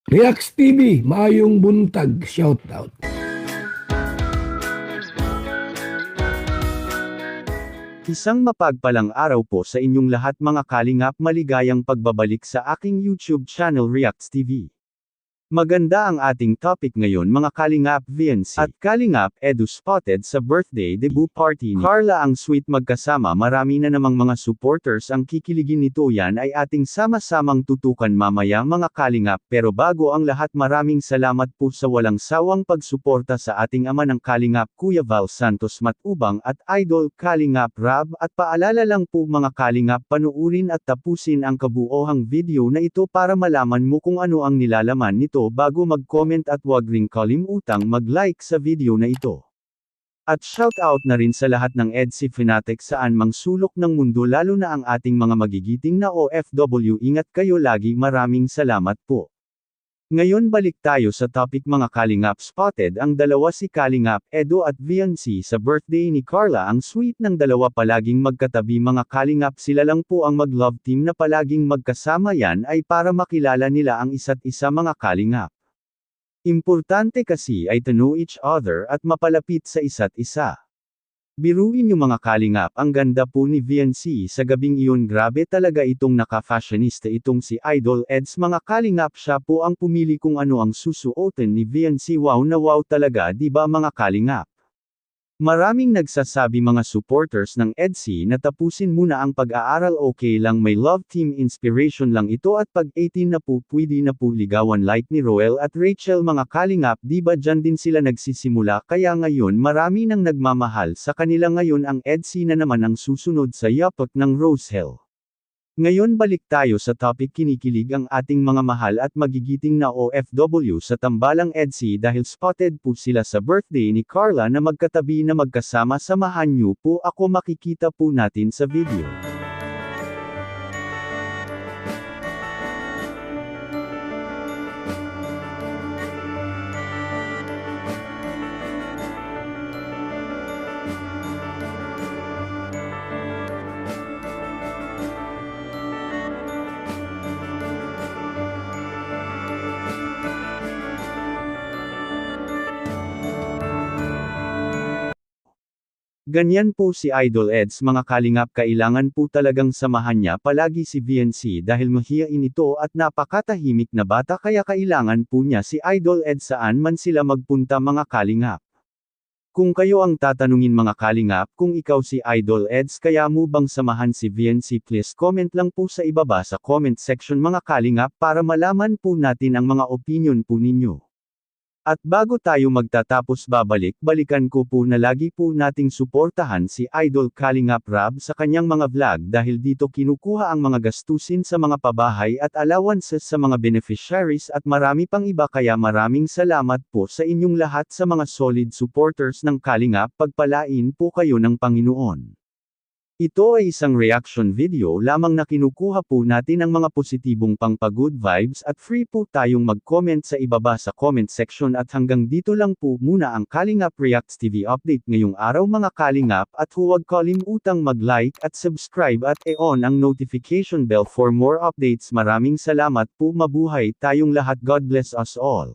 Reacts TV, maayong buntag, shoutout. Isang mapagpalang araw po sa inyong lahat mga kalingap, maligayang pagbabalik sa aking YouTube channel Reacts TV. Maganda ang ating topic ngayon mga kalingap VNC at kalingap Edu spotted sa birthday debut party ni Carla ang sweet magkasama. Marami na namang mga supporters ang kikiligin nito, yan ay ating sama-samang tutukan mamaya mga kalingap, pero bago ang lahat maraming salamat po sa walang sawang pagsuporta sa ating ama ng kalingap Kuya Val Santos Matubang at Idol Kalingap Rab, at paalala lang po mga kalingap, panuurin at tapusin ang kabuohang video na ito para malaman mo kung ano ang nilalaman nito bago mag-comment, at huwag ring kalimutang mag-like sa video na ito. At shoutout na rin sa lahat ng EDC fanatics saan mang sulok ng mundo, lalo na ang ating mga magigiting na OFW. Ingat kayo lagi, maraming salamat po. Ngayon balik tayo sa topic mga kalingap. Spotted ang dalawa, si Kalingap Edu at VNC sa birthday ni Carla. Ang sweet ng dalawa, palaging magkatabi mga kalingap. Sila lang po ang mag-love team na palaging magkasama, yan ay para makilala nila ang isa't isa mga kalingap. Importante kasi ay to know each other at mapalapit sa isa't isa. Biruin niyo mga kalingap, ang ganda po ni VNC sa gabing iyon, grabe talaga itong naka-fashionista itong si Idol Eds mga kalingap. Siya po ang pumili kung ano ang susuotin ni VNC. Wow na wow talaga, di ba mga kalingap? Maraming nagsasabi mga supporters ng EDC na tapusin muna ang pag-aaral, okay lang, may love team, inspiration lang ito, at pag 18 na po pwede na po ligawan like ni Roel at Rachel mga kalingap, di ba dyan din sila nagsisimula, kaya ngayon marami nang nagmamahal sa kanila. Ngayon ang EDC na naman ang susunod sa yapak ng Rosehell. Ngayon balik tayo sa topic, kinikilig ang ating mga mahal at magigiting na OFW sa tambalang EDC dahil spotted po sila sa birthday ni Carla na magkatabi na magkasama. Samahan niyo po ako, makikita po natin sa video. Ganyan po si Idol Eds mga kalingap, kailangan po talagang samahan niya palagi si VNC dahil mahiyain ito at napakatahimik na bata, kaya kailangan po niya si Idol Eds saan man sila magpunta mga kalingap. Kung kayo ang tatanungin mga kalingap, kung ikaw si Idol Eds, kaya mo bang samahan si VNC? Please comment lang po sa ibaba sa comment section mga kalingap para malaman po natin ang mga opinion po ninyo. At bago tayo magtatapos, balikan ko po na lagi po nating suportahan si Idol Kalingap Rab sa kanyang mga vlog dahil dito kinukuha ang mga gastusin sa mga pabahay at allowances sa mga beneficiaries at marami pang iba, kaya maraming salamat po sa inyong lahat sa mga solid supporters ng Kalingap. Pagpalain po kayo ng Panginoon. Ito ay isang reaction video lamang na kinukuha po natin ang mga positibong pang-good vibes, at free po tayong mag-comment sa ibaba sa comment section. At hanggang dito lang po muna ang Kalingap Reacts TV update ngayong araw mga kalingap, at huwag kalimutang mag-like at subscribe at i-on ang notification bell for more updates. Maraming salamat po, mabuhay tayong lahat, God bless us all.